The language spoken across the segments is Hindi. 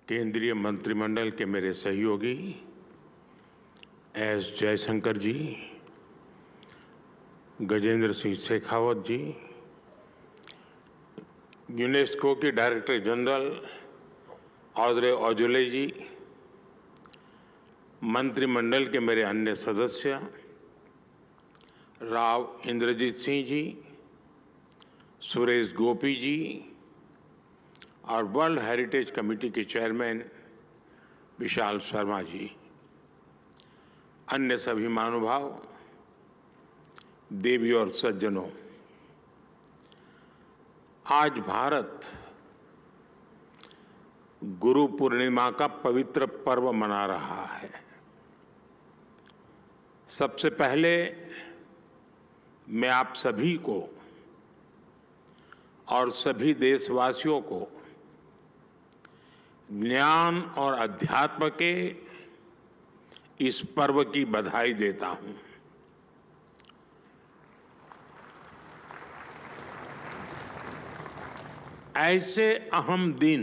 केंद्रीय मंत्रिमंडल के मेरे सहयोगी एस जयशंकर जी, गजेंद्र सिंह शेखावत जी, यूनेस्को के डायरेक्टर जनरल ऑड्रे अजौले जी, मंत्रिमंडल के मेरे अन्य सदस्य राव इंद्रजीत सिंह जी, सुरेश गोपी जी और वर्ल्ड हेरिटेज कमेटी के चेयरमैन विशाल शर्मा जी, अन्य सभी महानुभाव, देवी और सज्जनों, आज भारत गुरु पूर्णिमा का पवित्र पर्व मना रहा है। सबसे पहले मैं आप सभी को और सभी देशवासियों को ज्ञान और अध्यात्म के इस पर्व की बधाई देता हूं। ऐसे अहम दिन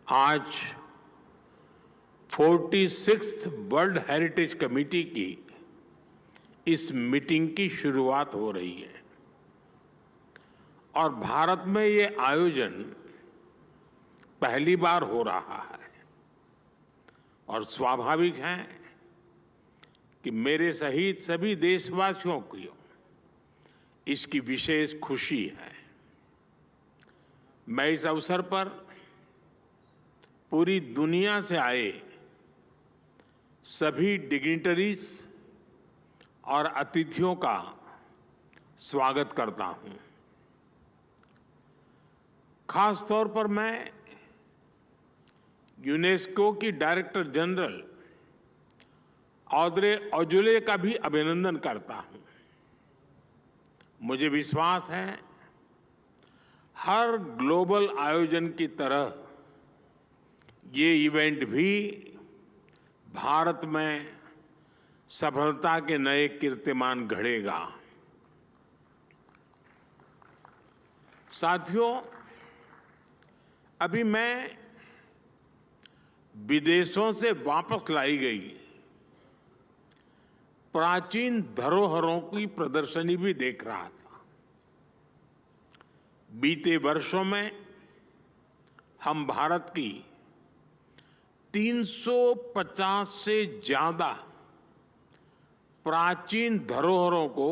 आज 46th वर्ल्ड हेरिटेज कमेटी की इस मीटिंग की शुरुआत हो रही है और भारत में ये आयोजन पहली बार हो रहा है और स्वाभाविक है कि मेरे सहित सभी देशवासियों को इसकी विशेष खुशी है। मैं इस अवसर पर पूरी दुनिया से आए सभी डिग्निटरीज और अतिथियों का स्वागत करता हूं। खास तौर पर मैं यूनेस्को की डायरेक्टर जनरल ऑड्रे अजौले का भी अभिनंदन करता हूं। मुझे विश्वास है हर ग्लोबल आयोजन की तरह ये इवेंट भी भारत में सफलता के नए कीर्तिमान गढ़ेगा। साथियों, अभी मैं विदेशों से वापस लाई गई प्राचीन धरोहरों की प्रदर्शनी भी देख रहा था। बीते वर्षों में हम भारत की 350 से ज्यादा प्राचीन धरोहरों को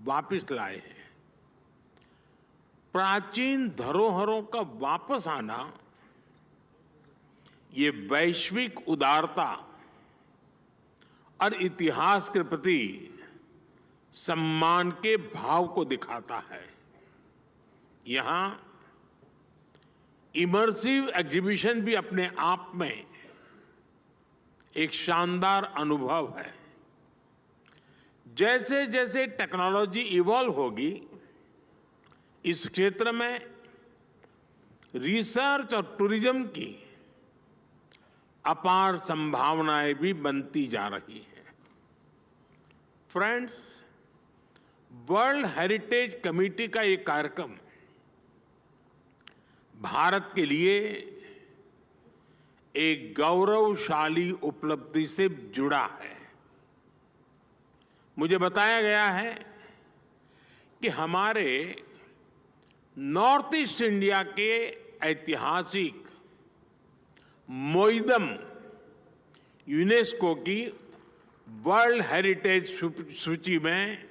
वापस लाए हैं। प्राचीन धरोहरों का वापस आना ये वैश्विक उदारता और इतिहास के प्रति सम्मान के भाव को दिखाता है। यहां इमर्सिव एग्जीबिशन भी अपने आप में एक शानदार अनुभव है। जैसे जैसे टेक्नोलॉजी इवॉल्व होगी, इस क्षेत्र में रिसर्च और टूरिज्म की अपार संभावनाएं भी बनती जा रही हैं। फ्रेंड्स, वर्ल्ड हेरिटेज कमेटी का ये कार्यक्रम भारत के लिए एक गौरवशाली उपलब्धि से जुड़ा है। मुझे बताया गया है कि हमारे नॉर्थ ईस्ट इंडिया के ऐतिहासिक मोइदम यूनेस्को की वर्ल्ड हेरिटेज सूची में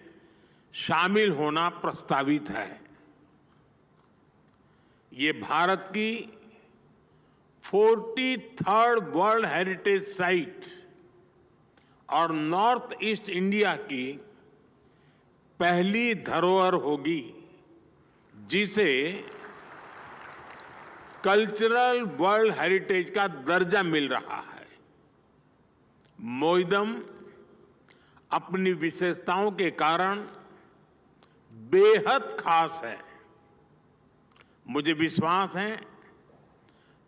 शामिल होना प्रस्तावित है। ये भारत की 43rd वर्ल्ड हेरिटेज साइट और नॉर्थ ईस्ट इंडिया की पहली धरोहर होगी जिसे कल्चरल वर्ल्ड हेरिटेज का दर्जा मिल रहा है। मोइदम अपनी विशेषताओं के कारण बेहद खास है। मुझे विश्वास है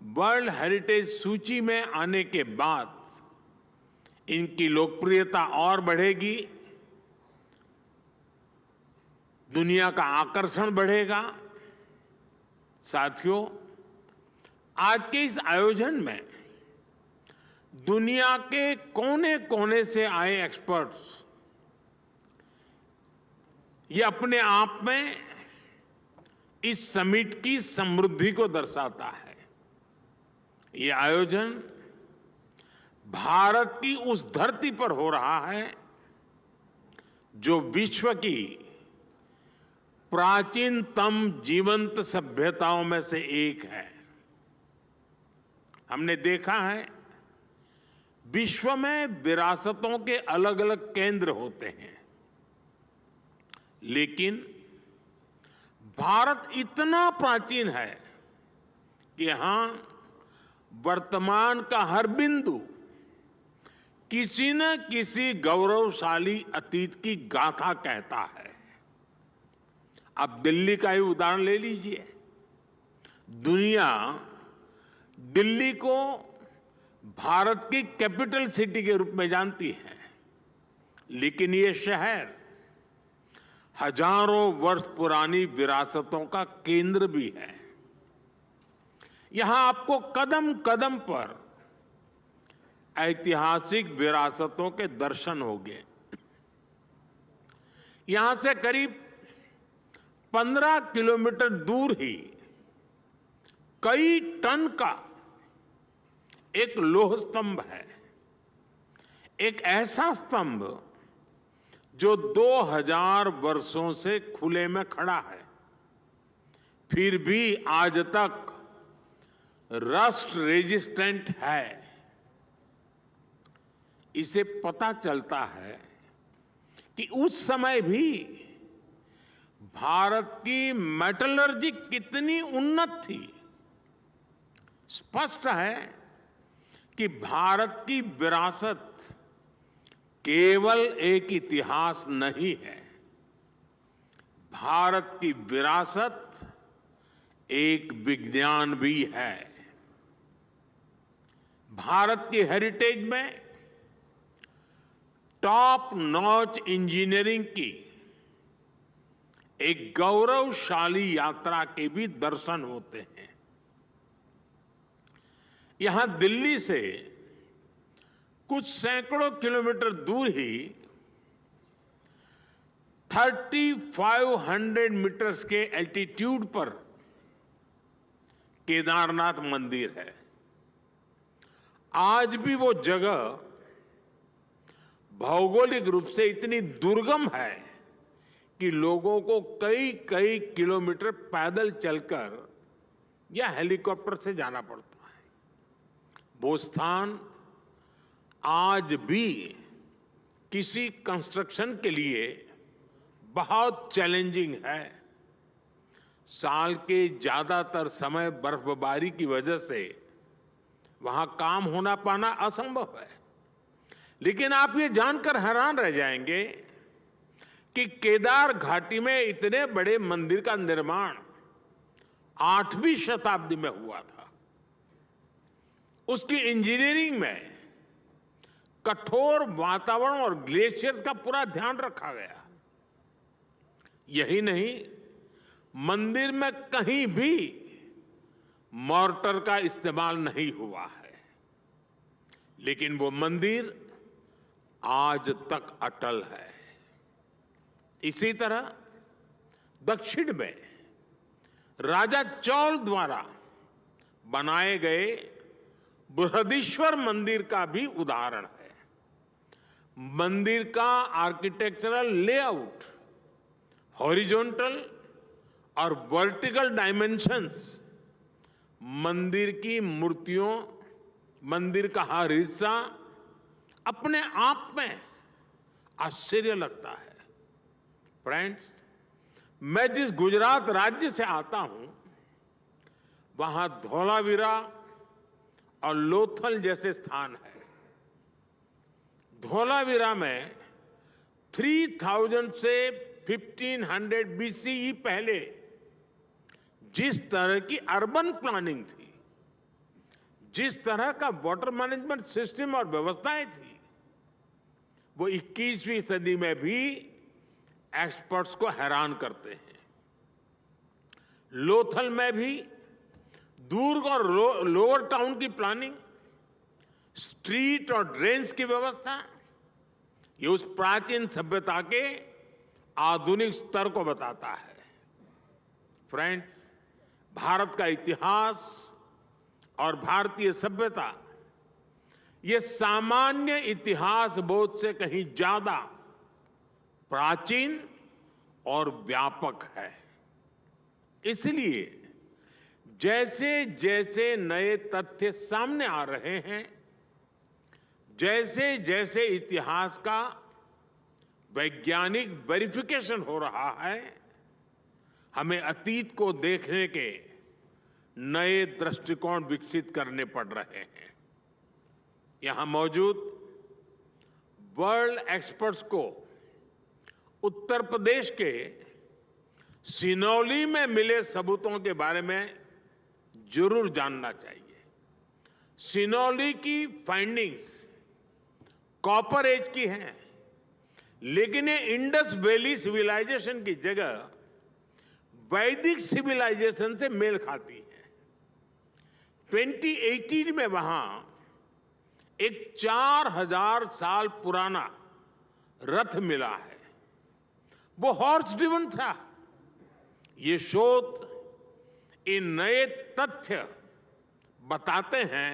वर्ल्ड हेरिटेज सूची में आने के बाद इनकी लोकप्रियता और बढ़ेगी, दुनिया का आकर्षण बढ़ेगा। साथियों, आज के इस आयोजन में दुनिया के कोने कोने से आए एक्सपर्ट्स, ये अपने आप में इस समिट की समृद्धि को दर्शाता है। ये आयोजन भारत की उस धरती पर हो रहा है जो विश्व की प्राचीनतम जीवंत सभ्यताओं में से एक है। हमने देखा है विश्व में विरासतों के अलग अलग केंद्र होते हैं, लेकिन भारत इतना प्राचीन है कि यहां वर्तमान का हर बिंदु किसी न किसी गौरवशाली अतीत की गाथा कहता है। आप दिल्ली का ही उदाहरण ले लीजिए। दुनिया दिल्ली को भारत की कैपिटल सिटी के रूप में जानती है, लेकिन ये शहर हजारों वर्ष पुरानी विरासतों का केंद्र भी है। यहां आपको कदम कदम पर ऐतिहासिक विरासतों के दर्शन होंगे। यहां से करीब 15 किलोमीटर दूर ही कई टन का एक लौह स्तंभ है, एक ऐसा स्तंभ जो 2000 वर्षों से खुले में खड़ा है, फिर भी आज तक रस्ट रेजिस्टेंट है। इसे पता चलता है कि उस समय भी भारत की मेटलर्जी कितनी उन्नत थी। स्पष्ट है कि भारत की विरासत केवल एक इतिहास नहीं है, भारत की विरासत एक विज्ञान भी है। भारत की हेरिटेज में टॉप नॉच इंजीनियरिंग की एक गौरवशाली यात्रा के भी दर्शन होते हैं। यहां दिल्ली से कुछ सैकड़ों किलोमीटर दूर ही 3500 मीटर्स के एल्टीट्यूड पर केदारनाथ मंदिर है। आज भी वो जगह भौगोलिक रूप से इतनी दुर्गम है कि लोगों को कई कई किलोमीटर पैदल चलकर या हेलीकॉप्टर से जाना पड़ता है। वो स्थान आज भी किसी कंस्ट्रक्शन के लिए बहुत चैलेंजिंग है। साल के ज्यादातर समय बर्फबारी की वजह से वहां काम होना पाना असंभव है। लेकिन आप ये जानकर हैरान रह जाएंगे कि केदार घाटी में इतने बड़े मंदिर का निर्माण 8वीं शताब्दी में हुआ था। उसकी इंजीनियरिंग में कठोर वातावरण और ग्लेशियर का पूरा ध्यान रखा गया। यही नहीं, मंदिर में कहीं भी मॉर्टर का इस्तेमाल नहीं हुआ है, लेकिन वो मंदिर आज तक अटल है। इसी तरह दक्षिण में राजा चौल द्वारा बनाए गए बृहदीश्वर मंदिर का भी उदाहरण है। मंदिर का आर्किटेक्चरल लेआउट, हॉरिजॉन्टल और वर्टिकल डायमेंशंस, मंदिर की मूर्तियों, मंदिर का हर हिस्सा अपने आप में आश्चर्य लगता है। फ्रेंड्स, मैं जिस गुजरात राज्य से आता हूं, वहां धोलावीरा और लोथल जैसे स्थान है। धोलावीरा में 3000 से 1500 BCE पहले जिस तरह की अर्बन प्लानिंग थी, जिस तरह का वाटर मैनेजमेंट सिस्टम और व्यवस्थाएं थी, वो 21वीं सदी में भी एक्सपर्ट्स को हैरान करते हैं। लोथल में भी दुर्ग और लोअर टाउन की प्लानिंग, स्ट्रीट और ड्रेन्स की व्यवस्था, ये उस प्राचीन सभ्यता के आधुनिक स्तर को बताता है। फ्रेंड्स, भारत का इतिहास और भारतीय सभ्यता ये सामान्य इतिहास बोध से कहीं ज्यादा प्राचीन और व्यापक है। इसलिए जैसे जैसे नए तथ्य सामने आ रहे हैं, जैसे जैसे इतिहास का वैज्ञानिक वेरिफिकेशन हो रहा है, हमें अतीत को देखने के नए दृष्टिकोण विकसित करने पड़ रहे हैं। यहां मौजूद वर्ल्ड एक्सपर्ट्स को उत्तर प्रदेश के सिनौली में मिले सबूतों के बारे में जरूर जानना चाहिए। सिनौली की फाइंडिंग्स कॉपर एज की हैं, लेकिन ये इंडस वैली सिविलाइजेशन की जगह वैदिक सिविलाइजेशन से मेल खाती है। 2018 में वहां एक 4000 साल पुराना रथ मिला है। वो हॉर्स ड्रिवन था। ये शोध, इन नए तथ्य बताते हैं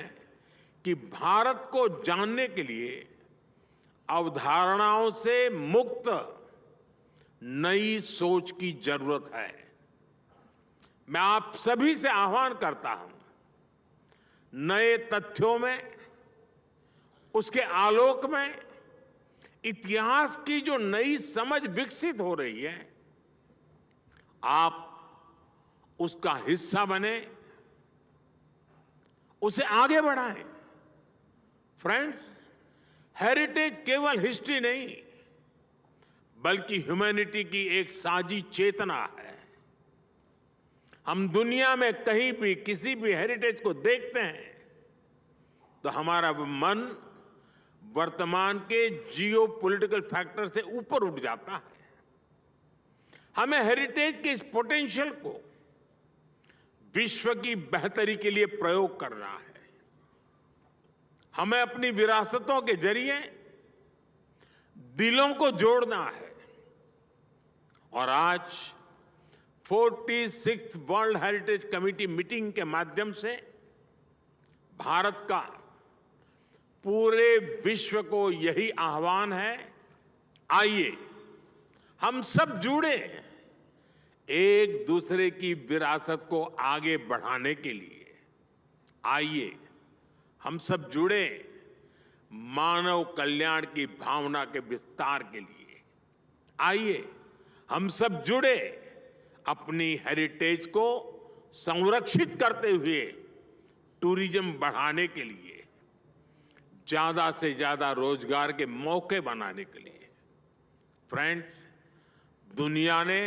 कि भारत को जानने के लिए अवधारणाओं से मुक्त नई सोच की जरूरत है। मैं आप सभी से आह्वान करता हूं, नए तथ्यों में, उसके आलोक में इतिहास की जो नई समझ विकसित हो रही है, आप उसका हिस्सा बने, उसे आगे बढ़ाएं। फ्रेंड्स, हेरिटेज केवल हिस्ट्री नहीं, बल्कि ह्यूमैनिटी की एक साझी चेतना है। हम दुनिया में कहीं भी किसी भी हेरिटेज को देखते हैं तो हमारा मन वर्तमान के जियो पॉलिटिकल फैक्टर से ऊपर उठ जाता है। हमें हेरिटेज के इस पोटेंशियल को विश्व की बेहतरी के लिए प्रयोग करना है। हमें अपनी विरासतों के जरिए दिलों को जोड़ना है। और आज 46th world heritage committee meeting के माध्यम से भारत का पूरे विश्व को यही आह्वान है, आइए हम सब जुड़े एक दूसरे की विरासत को आगे बढ़ाने के लिए। आइए हम सब जुड़े मानव कल्याण की भावना के विस्तार के लिए। आइए हम सब जुड़े अपनी हेरिटेज को संरक्षित करते हुए टूरिज्म बढ़ाने के लिए, ज्यादा से ज्यादा रोजगार के मौके बनाने के लिए। फ्रेंड्स, दुनिया ने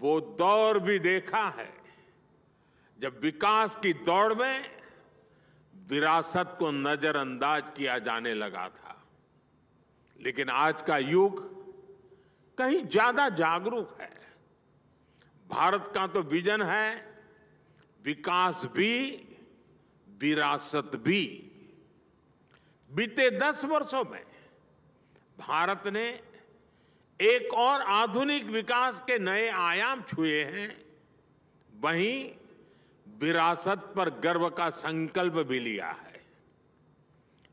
वो दौर भी देखा है जब विकास की दौड़ में विरासत को नजरअंदाज किया जाने लगा था। लेकिन आज का युग कहीं ज्यादा जागरूक है। भारत का तो विजन है विकास भी, विरासत भी। बीते 10 वर्षों में भारत ने एक और आधुनिक विकास के नए आयाम छुए हैं। वहीं विरासत पर गर्व का संकल्प भी लिया है।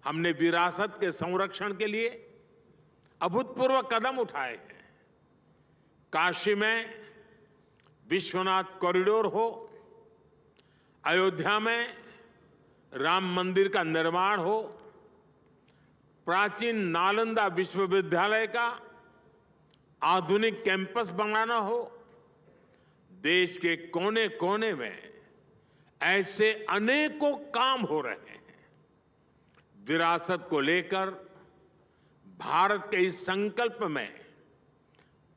हमने विरासत के संरक्षण के लिए अभूतपूर्व कदम उठाए हैं। काशी में विश्वनाथ कॉरिडोर हो, अयोध्या में राम मंदिर का निर्माण हो, प्राचीन नालंदा विश्वविद्यालय का आधुनिक कैंपस बनाना हो, देश के कोने कोने में ऐसे अनेकों काम हो रहे हैं। विरासत को लेकर भारत के इस संकल्प में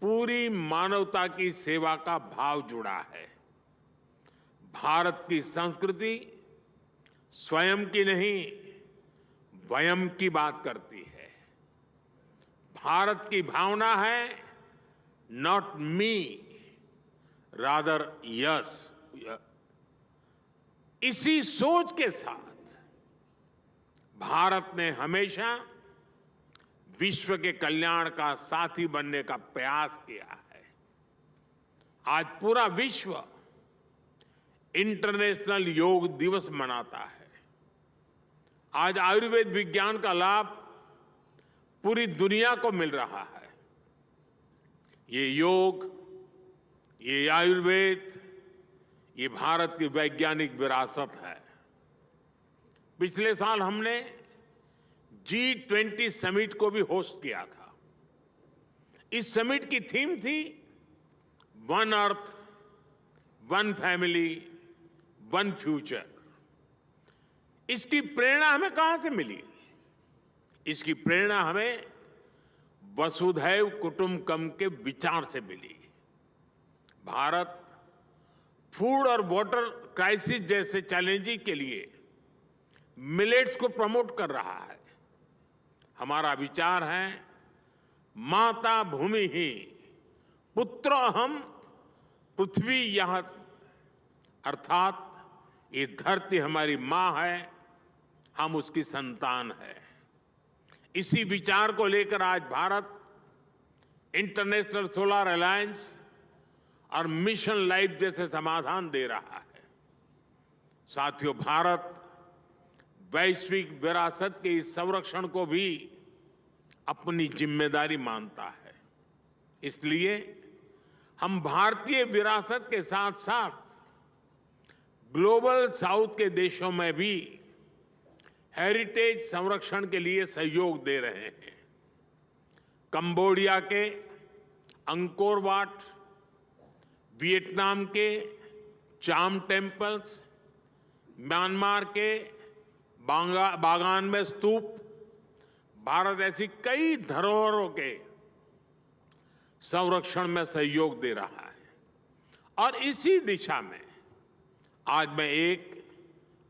पूरी मानवता की सेवा का भाव जुड़ा है। भारत की संस्कृति स्वयं की नहीं, वयम की बात करती है। भारत की भावना है नॉट मी, रादर यस। इसी सोच के साथ भारत ने हमेशा विश्व के कल्याण का साथी बनने का प्रयास किया है। आज पूरा विश्व इंटरनेशनल योग दिवस मनाता है। आज आयुर्वेद विज्ञान का लाभ पूरी दुनिया को मिल रहा है। ये योग, ये आयुर्वेद, ये भारत की वैज्ञानिक विरासत है। पिछले साल हमने G20 समिट को भी होस्ट किया था। इस समिट की थीम थी one earth, one family, one future. इसकी प्रेरणा हमें कहां से मिली? इसकी प्रेरणा हमें वसुधैव कुटुंबकम के विचार से मिली। भारत फूड और वाटर क्राइसिस जैसे चैलेंजेस के लिए मिलेट्स को प्रमोट कर रहा है। हमारा विचार है माता भूमि ही पुत्र अहम पृथ्वी यह, अर्थात ये धरती हमारी मां है, हम उसकी संतान है। इसी विचार को लेकर आज भारत इंटरनेशनल सोलर अलायंस और मिशन लाइफ जैसे समाधान दे रहा है। साथियों, भारत वैश्विक विरासत के इस संरक्षण को भी अपनी जिम्मेदारी मानता है। इसलिए हम भारतीय विरासत के साथ साथ ग्लोबल साउथ के देशों में भी हेरिटेज संरक्षण के लिए सहयोग दे रहे हैं। कंबोडिया के अंकोर वाट, वियतनाम के चाम टेम्पल्स, म्यांमार के बागान में स्तूप, भारत ऐसी कई धरोहरों के संरक्षण में सहयोग दे रहा है। और इसी दिशा में आज मैं एक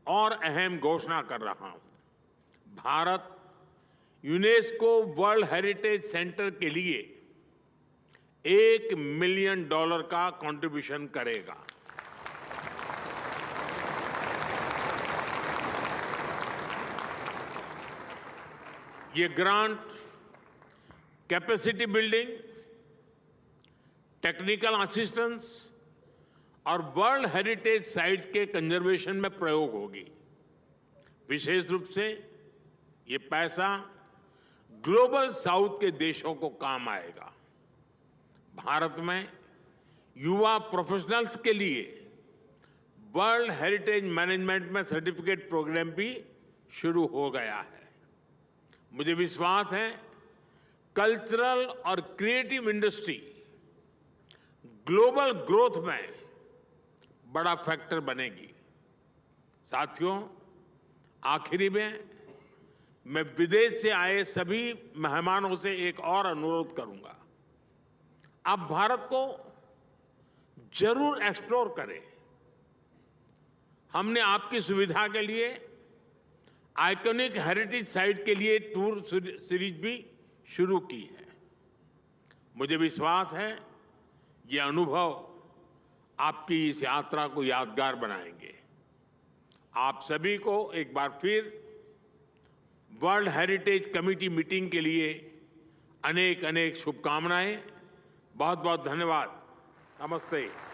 और अहम घोषणा कर रहा हूं। Bharat UNESCO world heritage centre के लिए $1 मिलियन का कंट्रीब्यूशन करेगा। ये grant capacity building, technical assistance और वर्ल्ड हेरिटेज साइट्स के कंजर्वेशन में प्रयोग होगी। विशेष रूप से ये पैसा ग्लोबल साउथ के देशों को काम आएगा। भारत में युवा प्रोफेशनल्स के लिए वर्ल्ड हेरिटेज मैनेजमेंट में सर्टिफिकेट प्रोग्राम भी शुरू हो गया है। मुझे विश्वास है कल्चरल और क्रिएटिव इंडस्ट्री ग्लोबल ग्रोथ में बड़ा फैक्टर बनेगी। साथियों, आखिरी में मैं विदेश से आए सभी मेहमानों से एक और अनुरोध करूंगा। आप भारत को जरूर एक्सप्लोर करें। हमने आपकी सुविधा के लिए आइकॉनिक हेरिटेज साइट के लिए टूर सीरीज भी शुरू की है। मुझे विश्वास है ये अनुभव आपकी इस यात्रा को यादगार बनाएंगे। आप सभी को एक बार फिर वर्ल्ड हेरिटेज कमेटी मीटिंग के लिए अनेक अनेक शुभकामनाएं। बहुत बहुत धन्यवाद। नमस्ते।